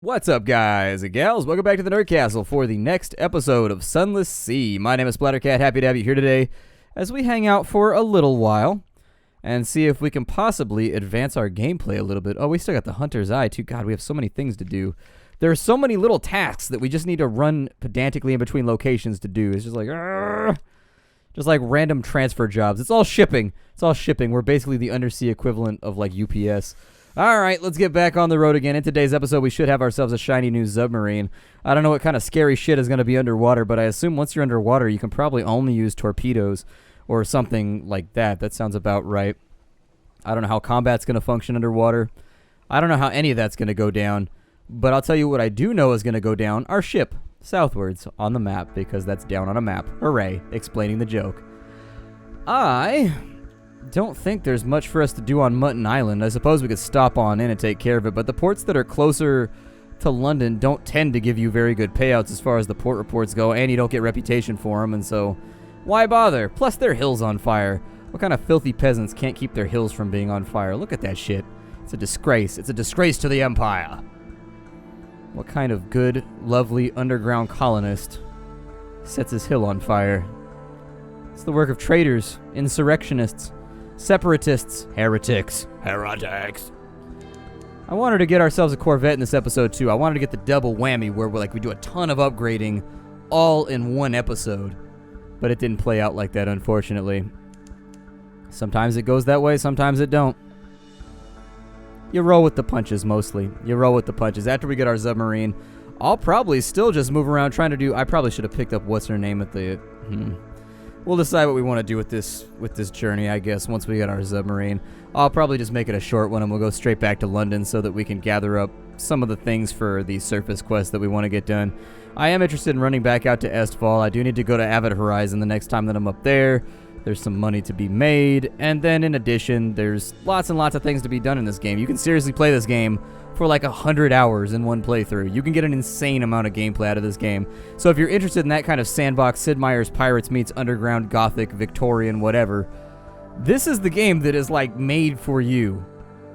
What's up, guys and gals? Welcome back to the Nerd Castle for the next episode of Sunless Sea. My name is Splattercat. Happy to have you here today as we hang out for a little while and see if we can possibly advance our gameplay a little bit. Oh, we still got the Hunter's Eye, too. God, we have so many things to do. There are so many little tasks that we just need to run pedantically in between locations to do. It's just like random transfer jobs. It's all shipping. It's all shipping. We're basically the undersea equivalent of like UPS. All right, let's get back on the road again. In today's episode, we should have ourselves a shiny new submarine. I don't know what kind of scary shit is going to be underwater, but I assume once you're underwater, you can probably only use torpedoes or something like that. That sounds about right. I don't know how combat's going to function underwater. I don't know how any of that's going to go down, but I'll tell you what I do know is going to go down. Our ship, southwards on the map, because that's down on a map. Hooray, explaining the joke. I don't think there's much for us to do on Mutton Island. I suppose we could stop on in and take care of it, but the ports that are closer to London don't tend to give you very good payouts as far as the port reports go, and you don't get reputation for them, and so why bother? Plus, their hill's on fire. What kind of filthy peasants can't keep their hills from being on fire? Look at that shit. It's a disgrace. It's a disgrace to the Empire. What kind of good, lovely underground colonist sets his hill on fire? It's the work of traitors, insurrectionists, separatists, heretics. I wanted to get ourselves a Corvette in this episode too. I wanted to get the double whammy where we do a ton of upgrading all in one episode. But it didn't play out like that, unfortunately. Sometimes it goes that way, sometimes it don't. You roll with the punches mostly. You roll with the punches. After we get our submarine, I'll probably still just move around trying to do... I probably should have picked up what's her name at the... We'll decide what we want to do with this journey, I guess, once we get our submarine. I'll probably just make it a short one, and we'll go straight back to London so that we can gather up some of the things for the surface quests that we want to get done. I am interested in running back out to Estval. I do need to go to Avid Horizon the next time that I'm up there. There's some money to be made, and then in addition, there's lots and lots of things to be done in this game. You can seriously play this game for like 100 hours in one playthrough. You can get an insane amount of gameplay out of this game. So if you're interested in that kind of sandbox, Sid Meier's Pirates meets Underground, Gothic, Victorian, whatever, this is the game that is like made for you.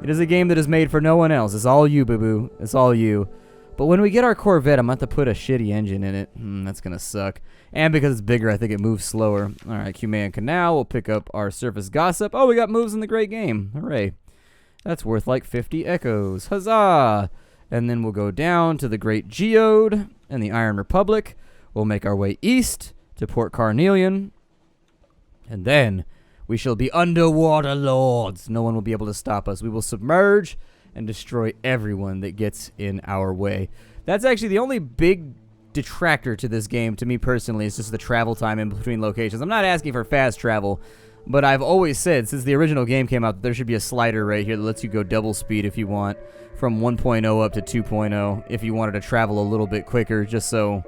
It is a game that is made for no one else. It's all you, boo-boo. It's all you. But when we get our Corvette, I'm going to have to put a shitty engine in it. That's going to suck. And because it's bigger, I think it moves slower. All right, Cumaean Canal. We'll pick up our surface gossip. Oh, we got moves in the great game. Hooray. That's worth like 50 echoes. Huzzah! And then we'll go down to the Great Geode and the Iron Republic. We'll make our way east to Port Carnelian. And then we shall be underwater lords. No one will be able to stop us. We will submerge and destroy everyone that gets in our way. That's actually the only big detractor to this game, to me personally, is just the travel time in between locations. I'm not asking for fast travel, but I've always said, since the original game came out, that there should be a slider right here that lets you go double speed if you want, from 1.0 up to 2.0, if you wanted to travel a little bit quicker, just so,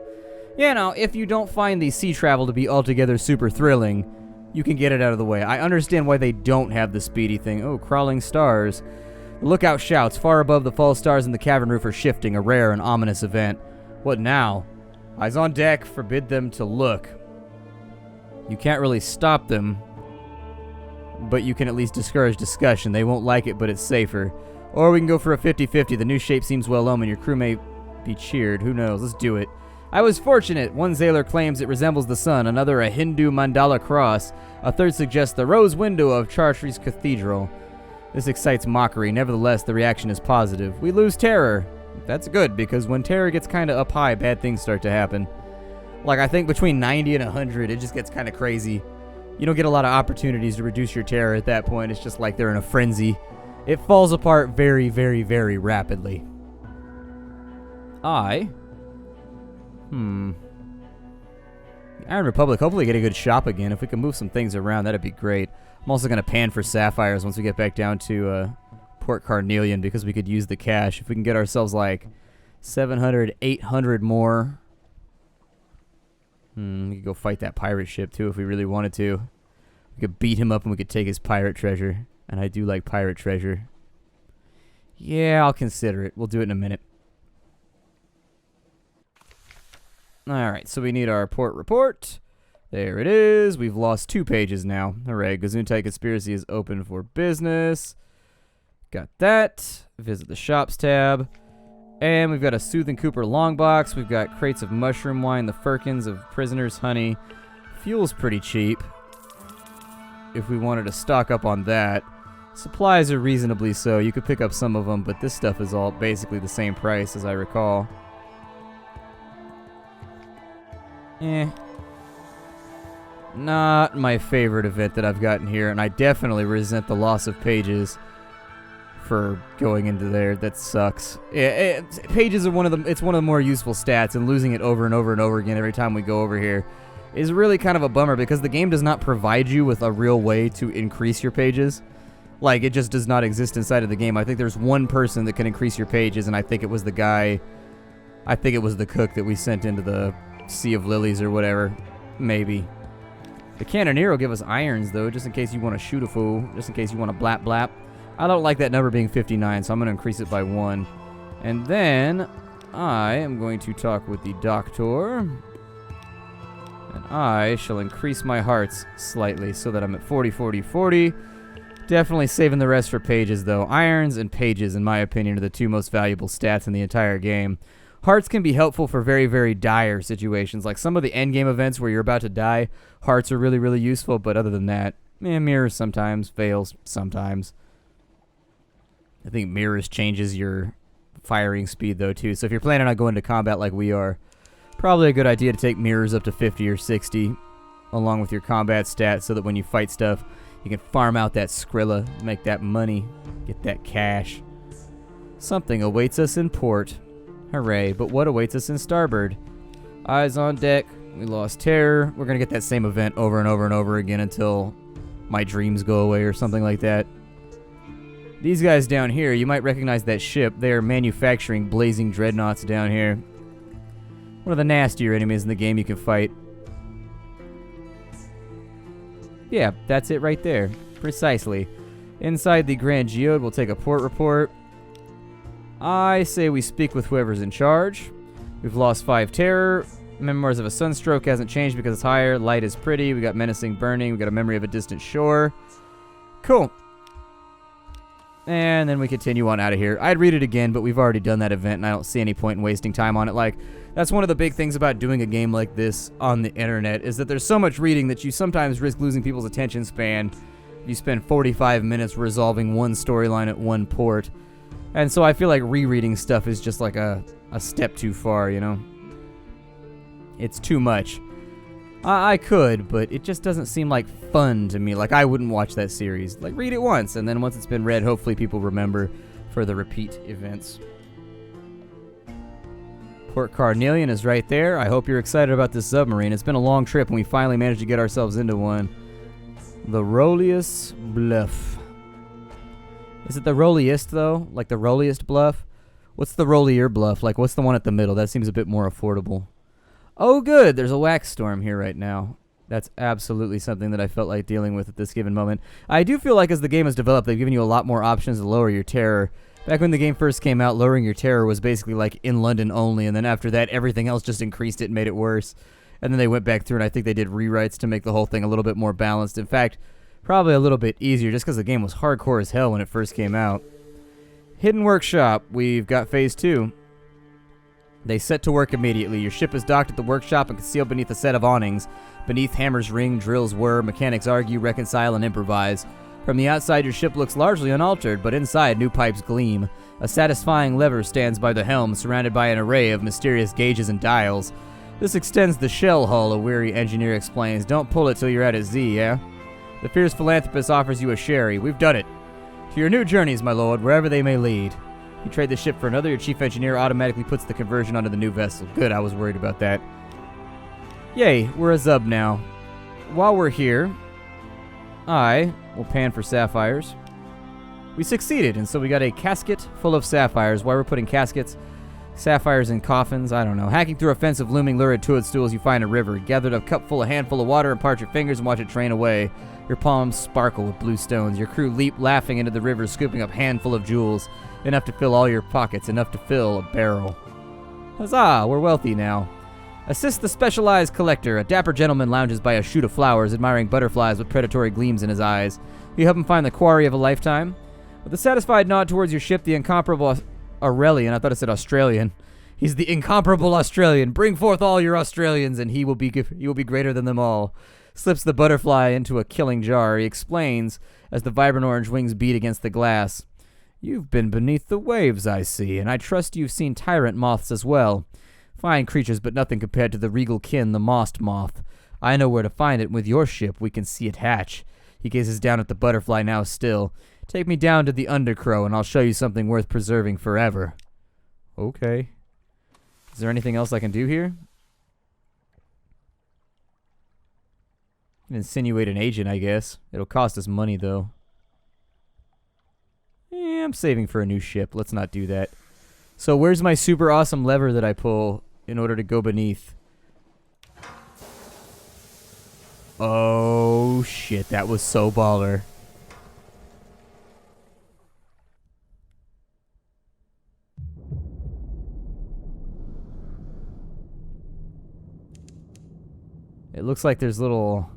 you know, if you don't find the sea travel to be altogether super thrilling, you can get it out of the way. I understand why they don't have the speedy thing. Oh, crawling stars. The lookout shouts, far above the false stars in the cavern roof are shifting, a rare and ominous event. What now? Eyes on deck, forbid them to look. You can't really stop them, but you can at least discourage discussion. They won't like it, but it's safer. Or we can go for a 50-50. The new shape seems well omened. Your crew may be cheered. Who knows? Let's do it. I was fortunate. One sailor claims it resembles the sun, another a Hindu mandala cross, a third suggests the rose window of Chartres Cathedral. This excites mockery. Nevertheless, the reaction is positive. We lose terror. That's good, because when terror gets kind of up high, bad things start to happen. Like, I think between 90 and 100, it just gets kind of crazy. You don't get a lot of opportunities to reduce your terror at that point. It's just like they're in a frenzy. It falls apart very, very, very rapidly. The Iron Republic, hopefully get a good shop again. If we can move some things around, that'd be great. I'm also going to pan for sapphires once we get back down to Port Carnelian, because we could use the cash. If we can get ourselves like 700, 800 more. We could go fight that pirate ship too if we really wanted to. We could beat him up and we could take his pirate treasure. And I do like pirate treasure. Yeah, I'll consider it. We'll do it in a minute. Alright, so we need our port report. There it is. We've lost 2 pages now. Hooray, Gesundheit Conspiracy is open for business. Got that. Visit the shops tab. And we've got a Soothing Cooper long box. We've got crates of mushroom wine, the firkins of prisoners' honey. Fuel's pretty cheap if we wanted to stock up on that. Supplies are reasonably so. You could pick up some of them, but this stuff is all basically the same price as I recall. Not my favorite event that I've gotten here, and I definitely resent the loss of pages for going into there. That sucks. Pages are one of the more useful stats, and losing it over and over and over again every time we go over here is really kind of a bummer because the game does not provide you with a real way to increase your pages. Like, it just does not exist inside of the game. I think there's one person that can increase your pages, and I think it was the cook that we sent into the Sea of Lilies or whatever. Maybe. The Cannoneer will give us irons, though, just in case you want to shoot a fool, just in case you want to blap blap. I don't like that number being 59, so I'm going to increase it by 1. And then I am going to talk with the doctor, and I shall increase my hearts slightly so that I'm at 40, 40, 40. Definitely saving the rest for pages, though. Irons and pages, in my opinion, are the two most valuable stats in the entire game. Hearts can be helpful for very, very dire situations. Like some of the endgame events where you're about to die, hearts are really, really useful. But other than that, mirrors sometimes, fails sometimes. I think mirrors changes your firing speed, though, too. So if you're planning on going to combat like we are, probably a good idea to take mirrors up to 50 or 60 along with your combat stats so that when you fight stuff, you can farm out that Skrilla, make that money, get that cash. Something awaits us in port. Hooray, but what awaits us in starboard? Eyes on deck. We lost terror. We're going to get that same event over and over and over again until my dreams go away or something like that. These guys down here, you might recognize that ship. They are manufacturing blazing dreadnoughts down here. One of the nastier enemies in the game you can fight. Yeah, that's it right there. Precisely. Inside the Grand Geode, we'll take a port report. I say we speak with whoever's in charge. We've lost 5 terror. Memoirs of a sunstroke hasn't changed because it's higher. Light is pretty. We got menacing burning. We got a memory of a distant shore. Cool. And then we continue on out of here. I'd read it again, but we've already done that event, and I don't see any point in wasting time on it. Like, that's one of the big things about doing a game like this on the internet, is that there's so much reading that you sometimes risk losing people's attention span. You spend 45 minutes resolving one storyline at one port. And so I feel like rereading stuff is just like a step too far, you know? It's too much. I could, but it just doesn't seem like fun to me. Like, I wouldn't watch that series. Like, read it once, and then once it's been read, hopefully people remember for the repeat events. Port Carnelian is right there. I hope you're excited about this submarine. It's been a long trip, and we finally managed to get ourselves into one. The Rolliest Bluff. Is it the Rolliest, though? Like the Rolliest Bluff? What's the Rollier Bluff? Like, what's the one at the middle? That seems a bit more affordable. Oh, good. There's a wax storm here right now. That's absolutely something that I felt like dealing with at this given moment. I do feel like as the game has developed, they've given you a lot more options to lower your terror. Back when the game first came out, lowering your terror was basically like in London only, and then after that, everything else just increased it and made it worse. And then they went back through, and I think they did rewrites to make the whole thing a little bit more balanced. In fact, probably a little bit easier, just because the game was hardcore as hell when it first came out. Hidden Workshop. We've got Phase 2. They set to work immediately. Your ship is docked at the workshop and concealed beneath a set of awnings. Beneath, hammers ring, drills whir, mechanics argue, reconcile, and improvise. From the outside, your ship looks largely unaltered, but inside, new pipes gleam. A satisfying lever stands by the helm, surrounded by an array of mysterious gauges and dials. This extends the shell hull, a weary engineer explains. Don't pull it till you're at a Z, yeah? The fierce philanthropist offers you a sherry. We've done it. To your new journeys, my lord, wherever they may lead. You trade the ship for another, your chief engineer automatically puts the conversion onto the new vessel. Good, I was worried about that. Yay, we're a Zub now. While we're here, I will pan for sapphires. We succeeded, and so we got a casket full of sapphires. Why we're putting caskets, sapphires in coffins, I don't know. Hacking through a fence of looming lurid toadstools, you find a river. Gathered a cup full, a handful of water, and part your fingers and watch it drain away. Your palms sparkle with blue stones. Your crew leap laughing into the river, scooping up handful of jewels. Enough to fill all your pockets, enough to fill a barrel. Huzzah, we're wealthy now. Assist the specialized collector. A dapper gentleman lounges by a shoot of flowers, admiring butterflies with predatory gleams in his eyes. You help him find the quarry of a lifetime. With a satisfied nod towards your ship, the incomparable Aurelian. I thought it said Australian. He's the incomparable Australian. Bring forth all your Australians, and he will be greater than them all. Slips the butterfly into a killing jar. He explains as the vibrant orange wings beat against the glass. You've been beneath the waves, I see, and I trust you've seen tyrant moths as well. Fine creatures, but nothing compared to the regal kin, the mossed moth. I know where to find it, and with your ship we can see it hatch. He gazes down at the butterfly, now still. Take me down to the undercrow, and I'll show you something worth preserving forever. Okay. Is there anything else I can do here? Insinuate an agent, I guess. It'll cost us money, though. I'm saving for a new ship. Let's not do that. So where's my super awesome lever that I pull in order to go beneath? Oh, shit. That was so baller. It looks like there's little...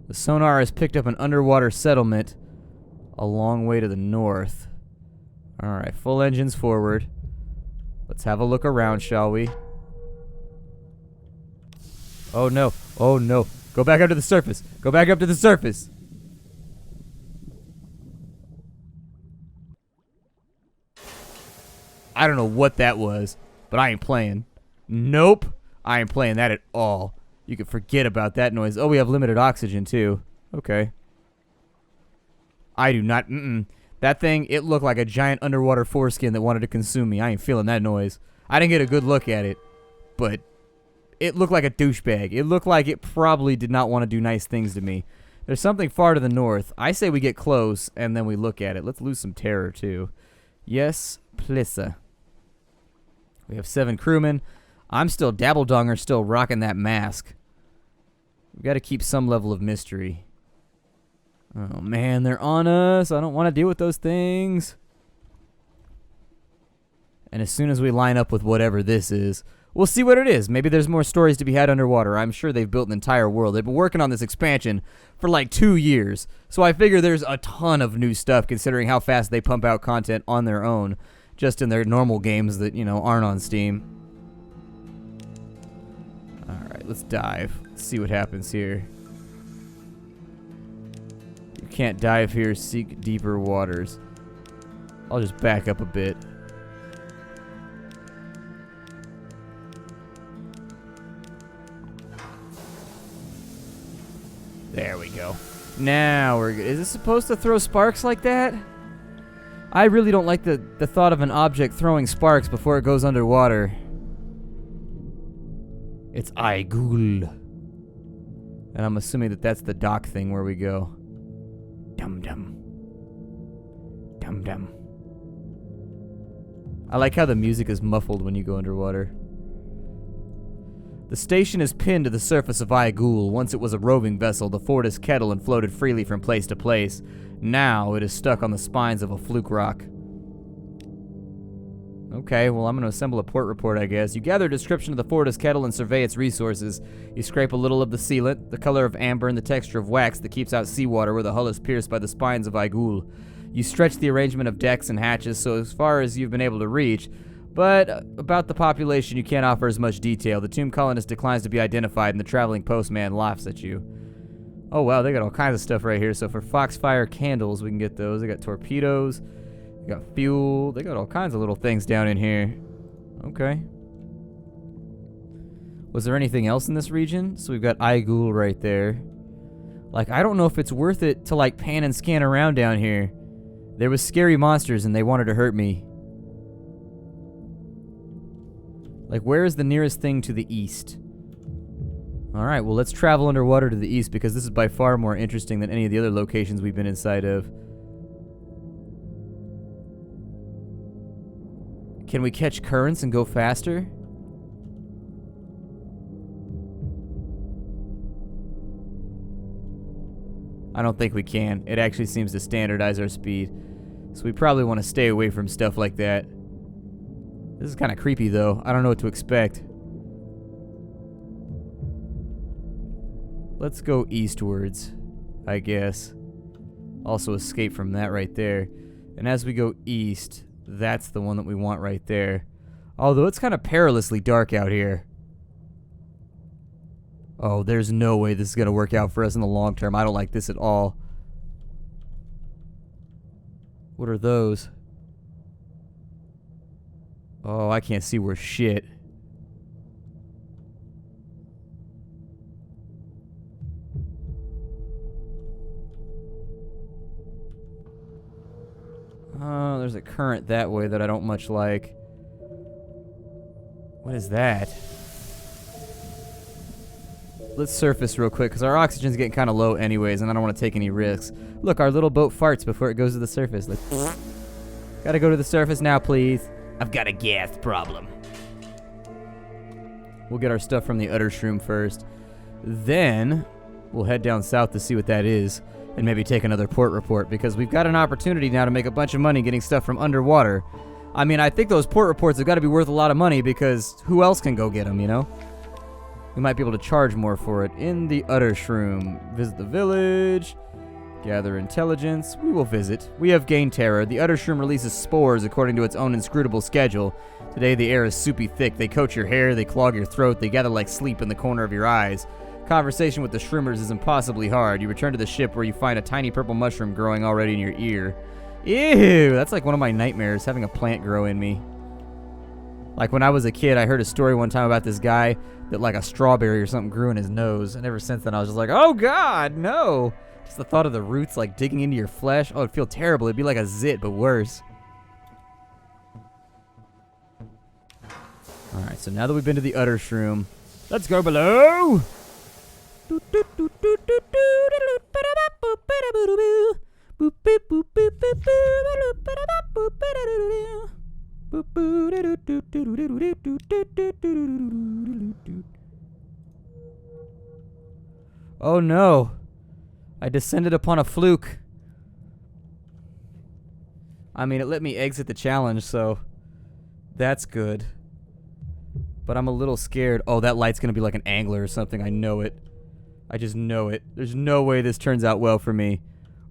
The sonar has picked up an underwater settlement a long way to the north. Alright, full engines forward. Let's have a look around, shall we? Oh no, oh no. Go back up to the surface. Go back up to the surface. I don't know what that was, but I ain't playing. Nope, I ain't playing that at all. You can forget about that noise. Oh, we have limited oxygen, too. Okay. I do not... That thing, it looked like a giant underwater foreskin that wanted to consume me. I ain't feeling that noise. I didn't get a good look at it, but it looked like a douchebag. It looked like it probably did not want to do nice things to me. There's something far to the north. I say we get close, and then we look at it. Let's lose some terror, too. Yes, please. We have 7 crewmen. I'm still Dabbledonger, still rocking that mask. We've got to keep some level of mystery. Oh man, they're on us. I don't want to deal with those things. And as soon as we line up with whatever this is, we'll see what it is. Maybe there's more stories to be had underwater. I'm sure they've built an entire world. They've been working on this expansion for like 2 years. So I figure there's a ton of new stuff considering how fast they pump out content on their own. Just in their normal games that, you know, aren't on Steam. Alright, let's dive. Let's see what happens here. You can't dive here. Seek deeper waters. I'll just back up a bit. There we go. Now we're good. Is it supposed to throw sparks like that? I really don't like the thought of an object throwing sparks before it goes underwater. It's Aigul. And I'm assuming that that's the dock thing where we go. Dum-dum. Dum-dum. I like how the music is muffled when you go underwater. The station is pinned to the surface of Aigul. Once it was a roving vessel, the fort is kettled and floated freely from place to place. Now it is stuck on the spines of a fluke rock. Okay, well, I'm going to assemble a port report, I guess. You gather a description of the fort as kettle and survey its resources. You scrape a little of the sealant, the color of amber and the texture of wax that keeps out seawater where the hull is pierced by the spines of Aigul. You stretch the arrangement of decks and hatches so as far as you've been able to reach, but about the population you can't offer as much detail. The tomb colonist declines to be identified and the traveling postman laughs at you. Oh wow, they got all kinds of stuff right here. So for Foxfire candles, we can get those. They got torpedoes. They got fuel. They got all kinds of little things down in here. Okay. Was there anything else in this region? So we've got Aigul right there. Like, I don't know if it's worth it to, like, pan and scan around down here. There was scary monsters and they wanted to hurt me. Like, where is the nearest thing to the east? Alright, well, let's travel underwater to the east because this is by far more interesting than any of the other locations we've been inside of. Can we catch currents and go faster? I don't think we can. It actually seems to standardize our speed. So we probably want to stay away from stuff like that. This is kind of creepy, though. I don't know what to expect. Let's go eastwards, I guess. Also escape from that right there. And as we go east, That's the one that we want right there. Although it's kind of perilously dark out here. Oh, there's no way this is going to work out for us in the long term. I don't like this at all. What are those? Oh, I can't see worth shit. Oh, there's a current that way that I don't much like. What is that? Let's surface real quick, because our oxygen's getting kind of low anyways, and I don't want to take any risks. Look, our little boat farts before it goes to the surface. Gotta go to the surface now, please. I've got a gas problem. We'll get our stuff from the Uttershroom first. Then, we'll head down south to see what that is, and maybe take another port report, because we've got an opportunity now to make a bunch of money getting stuff from underwater. I mean, I think those port reports have got to be worth a lot of money, because who else can go get them, you know? We might be able to charge more for it. In the Uttershroom. Visit the village. Gather intelligence. We will visit. We have gained terror. The Uttershroom releases spores according to its own inscrutable schedule. Today the air is soupy thick. They coat your hair, they clog your throat, they gather like sleep in the corner of your eyes. Conversation with the shroomers is impossibly hard. You return to the ship where you find a tiny purple mushroom growing already in your ear. Ew, that's like one of my nightmares, having a plant grow in me. Like when I was a kid, I heard a story one time about this guy that like a strawberry or something grew in his nose. And ever since then, I was just like, oh God, no. Just the thought of the roots like digging into your flesh. Oh, it'd feel terrible. It'd be like a zit, but worse. All right, so now that we've been to the Uttershroom, let's go below. Oh no. I descended upon a fluke. I mean, it let me exit the challenge, so that's good. But I'm a little scared. Oh, that light's gonna be like an angler or something. I know it. I just know it. There's no way this turns out well for me.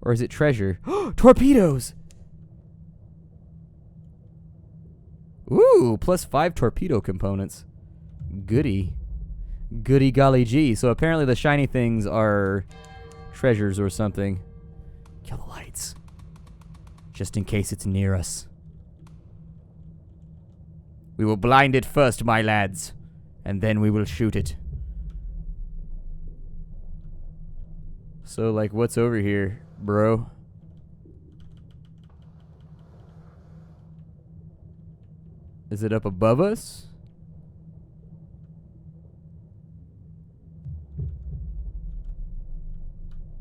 Or is it treasure? Torpedoes! Ooh, plus 5 torpedo components. Goody. Goody golly gee. So apparently the shiny things are treasures or something. Kill the lights. Just in case it's near us. We will blind it first, my lads. And then we will shoot it. So, like, what's over here, bro? Is it up above us?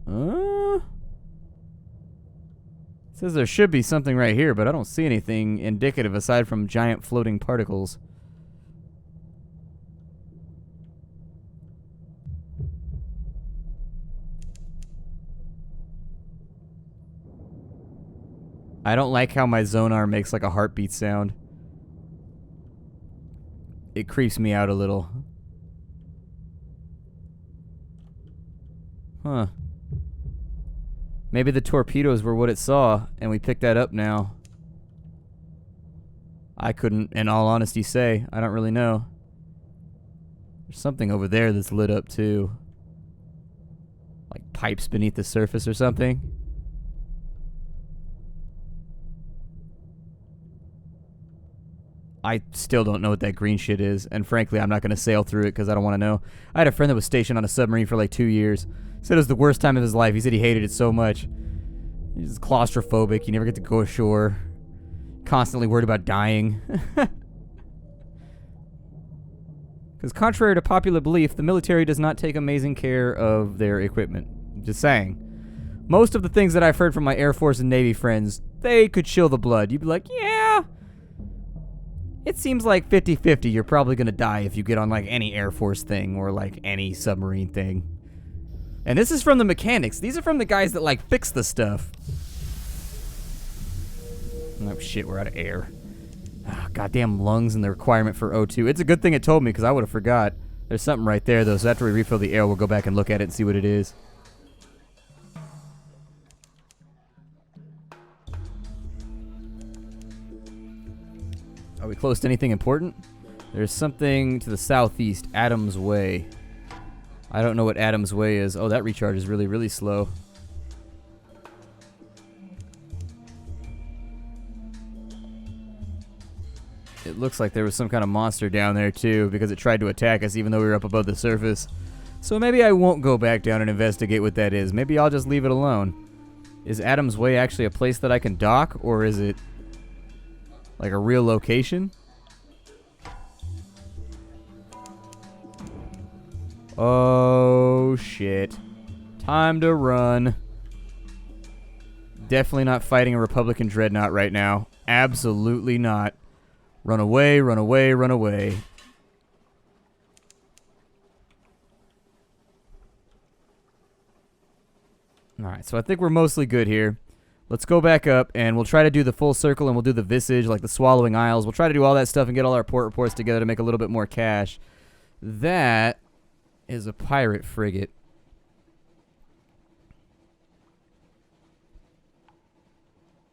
It says there should be something right here, but I don't see anything indicative aside from giant floating particles. I don't like how my sonar makes like a heartbeat sound. It creeps me out a little. Huh. Maybe the torpedoes were what it saw, and we picked that up now. I couldn't, in all honesty, say. I don't really know. There's something over there that's lit up, too. Like pipes beneath the surface or something. I still don't know what that green shit is, and frankly, I'm not going to sail through it because I don't want to know. I had a friend that was stationed on a submarine for like 2 years. Said it was the worst time of his life. He said he hated it so much. He's claustrophobic. You never get to go ashore. Constantly worried about dying. Because contrary to popular belief, the military does not take amazing care of their equipment. Just saying. Most of the things that I've heard from my Air Force and Navy friends, they could chill the blood. You'd be like, yeah. It seems like 50-50. You're probably going to die if you get on like any Air Force thing or like any submarine thing. And this is from the mechanics. These are from the guys that like fix the stuff. Oh shit, we're out of air. Oh, goddamn lungs and the requirement for O2. It's a good thing it told me because I would have forgot. There's something right there though, so after we refill the air, we'll go back and look at it and see what it is. Are we close to anything important? There's something to the southeast, Adams Way. I don't know what Adams Way is. Oh, that recharge is really, really slow. It looks like there was some kind of monster down there, too, because it tried to attack us even though we were up above the surface. So maybe I won't go back down and investigate what that is. Maybe I'll just leave it alone. Is Adams Way actually a place that I can dock, or is it like a real location? Oh, shit. Time to run. Definitely not fighting a Republican dreadnought right now. Absolutely not. Run away, run away, run away. Alright, so I think we're mostly good here. Let's go back up, and we'll try to do the full circle, and we'll do the visage, like the swallowing isles. We'll try to do all that stuff and get all our port reports together to make a little bit more cash. That is a pirate frigate.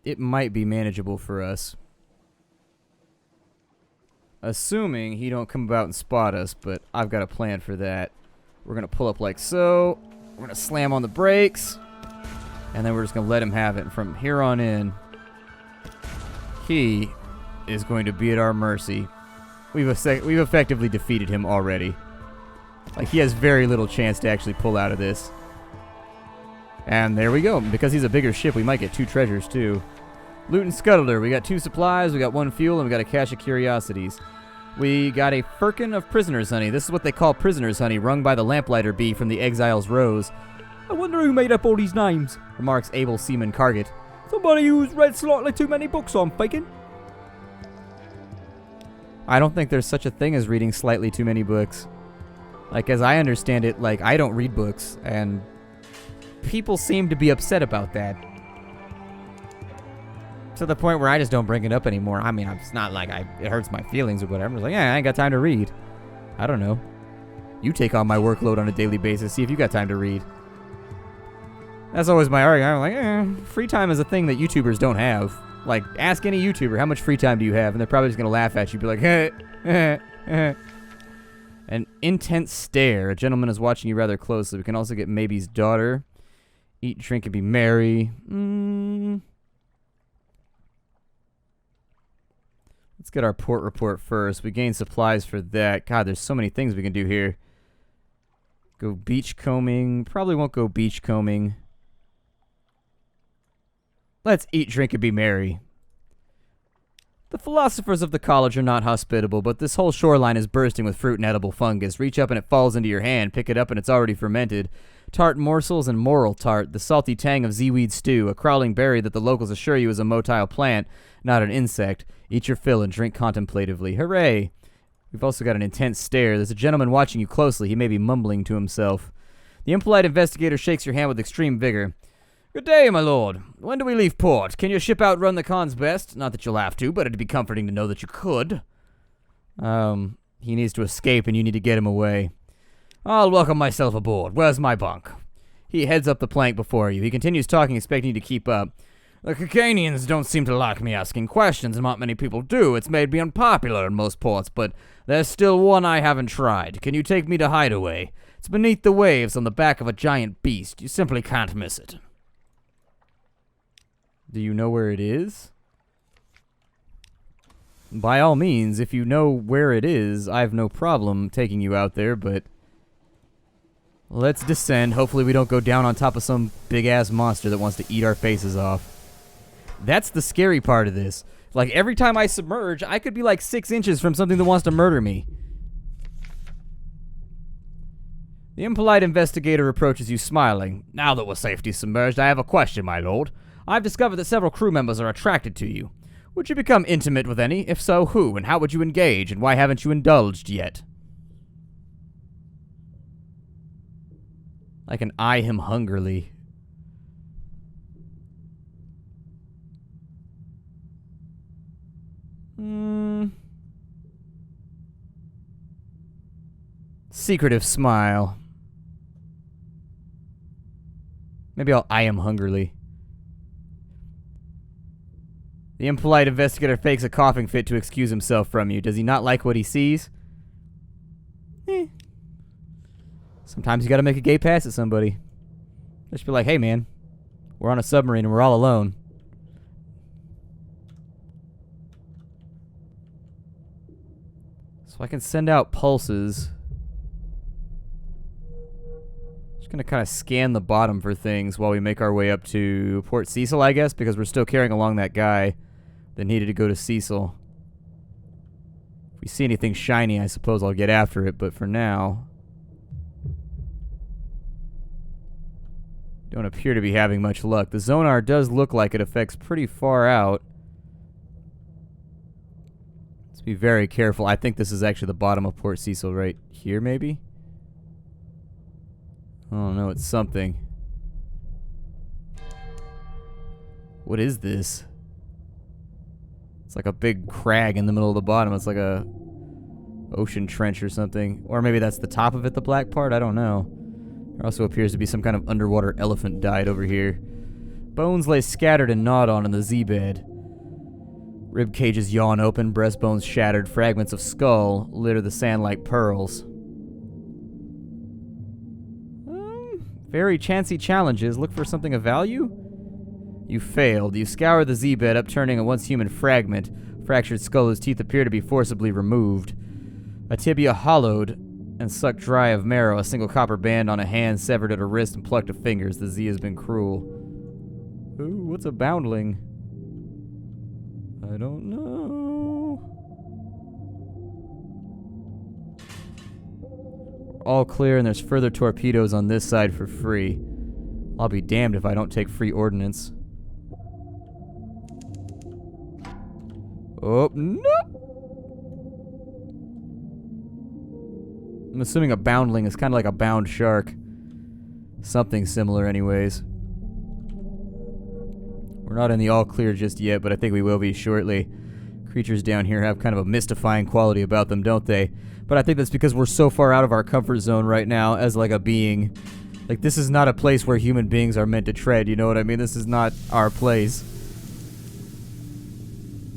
It might be manageable for us. Assuming he don't come about and spot us, but I've got a plan for that. We're going to pull up like so. We're going to slam on the brakes. And then we're just going to let him have it. And from here on in, he is going to be at our mercy. We've effectively defeated him already. Like, he has very little chance to actually pull out of this. And there we go. Because he's a bigger ship, we might get 2 treasures, too. Loot and Scuttler. We got 2 supplies, we got 1 fuel, and we got a cache of curiosities. We got a firkin of prisoner's honey. This is what they call prisoner's honey, wrung by the lamplighter bee from the exile's rose. I wonder who made up all these names, remarks able seaman Carget. Somebody who's read slightly too many books, I'm thinking. I don't think there's such a thing as reading slightly too many books. Like, as I understand it, like, I don't read books, and people seem to be upset about that. To the point where I just don't bring it up anymore. I mean, it's not like it hurts my feelings or whatever. I'm just like, yeah, I ain't got time to read. I don't know. You take on my workload on a daily basis. See if you got time to read. That's always my argument. I'm like, free time is a thing that YouTubers don't have. Like, ask any YouTuber, how much free time do you have? And they're probably just going to laugh at you. Be like, An intense stare. A gentleman is watching you rather closely. We can also get maybe's daughter. Eat, drink, and be merry. Let's get our port report first. We gain supplies for that. God, there's so many things we can do here. Go beach combing. Probably won't go beach combing. Let's eat, drink, and be merry. The philosophers of the college are not hospitable, but this whole shoreline is bursting with fruit and edible fungus. Reach up and it falls into your hand. Pick it up and it's already fermented. Tart morsels and moral tart. The salty tang of zeeweed stew. A crawling berry that the locals assure you is a motile plant, not an insect. Eat your fill and drink contemplatively. Hooray! We've also got an intense stare. There's a gentleman watching you closely. He may be mumbling to himself. The impolite investigator shakes your hand with extreme vigor. Good day, my lord. When do we leave port? Can your ship outrun the Khan's best? Not that you'll have to, but it'd be comforting to know that you could. He needs to escape and you need to get him away. I'll welcome myself aboard. Where's my bunk? He heads up the plank before you. He continues talking, expecting you to keep up. The Carnelians don't seem to like me asking questions, and not many people do. It's made me unpopular in most ports, but there's still one I haven't tried. Can you take me to Hideaway? It's beneath the waves on the back of a giant beast. You simply can't miss it. Do you know where it is? By all means, if you know where it is, I have no problem taking you out there, but let's descend. Hopefully we don't go down on top of some big-ass monster that wants to eat our faces off. That's the scary part of this. Like, every time I submerge, I could be like 6 inches from something that wants to murder me. The impolite investigator approaches you smiling. Now that we're safely submerged, I have a question, my lord. I've discovered that several crew members are attracted to you. Would you become intimate with any? If so, who? And how would you engage? And why haven't you indulged yet? I can eye him hungrily. Secretive smile. Maybe I'll eye him hungrily. The impolite investigator fakes a coughing fit to excuse himself from you. Does he not like what he sees? Sometimes you gotta make a gay pass at somebody. Just be like, hey man, we're on a submarine and we're all alone. So I can send out pulses. Just gonna kind of scan the bottom for things while we make our way up to Port Cecil, I guess, because we're still carrying along that guy that needed to go to Cecil. If we see anything shiny, I suppose I'll get after it, but for now, don't appear to be having much luck. The sonar does look like it affects pretty far out. Let's be very careful. I think this is actually the bottom of Port Cecil right here, maybe? Oh no, it's something. What is this? It's like a big crag in the middle of the bottom. It's like a ocean trench or something. Or maybe that's the top of it, the black part? I don't know. There also appears to be some kind of underwater elephant died over here. Bones lay scattered and gnawed on in the Z-bed. Rib cages yawn open, breastbones shattered, fragments of skull litter the sand like pearls. Very chancy challenges. Look for something of value? You failed. You scour the Z-bed, upturning a once human fragment. Fractured skull whose teeth appear to be forcibly removed. A tibia hollowed and sucked dry of marrow. A single copper band on a hand severed at a wrist and plucked of fingers. The Z has been cruel. Ooh, what's a boundling? I don't know. All clear, and there's further torpedoes on this side for free. I'll be damned if I don't take free ordnance. Oh, no! I'm assuming a boundling is kind of like a bound shark. Something similar anyways. We're not in the all clear just yet, but I think we will be shortly. Creatures down here have kind of a mystifying quality about them, don't they? But I think that's because we're so far out of our comfort zone right now as like a being. Like, this is not a place where human beings are meant to tread, you know what I mean? This is not our place.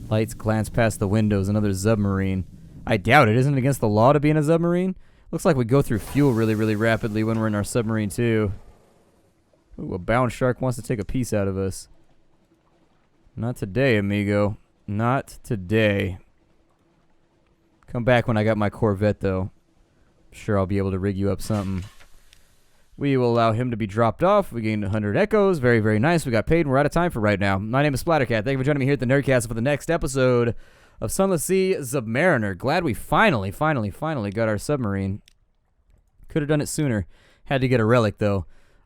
Lights glance past the windows, another submarine. I doubt it. Isn't it against the law to be in a submarine? Looks like we go through fuel really, really rapidly when we're in our submarine, too. Ooh, a bound shark wants to take a piece out of us. Not today, amigo. Not today. Come back when I got my Corvette, though. I'm sure I'll be able to rig you up something. We will allow him to be dropped off. We gained 100 echoes. Very, very nice. We got paid, and we're out of time for right now. My name is Splattercat. Thank you for joining me here at the Nerdcast for the next episode of Sunless Sea Zubmariner. Glad we finally got our submarine. Could have done it sooner. Had to get a relic, though.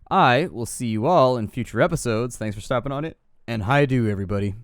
I will see you all in future episodes. Thanks for stopping on it, and hi-do, everybody.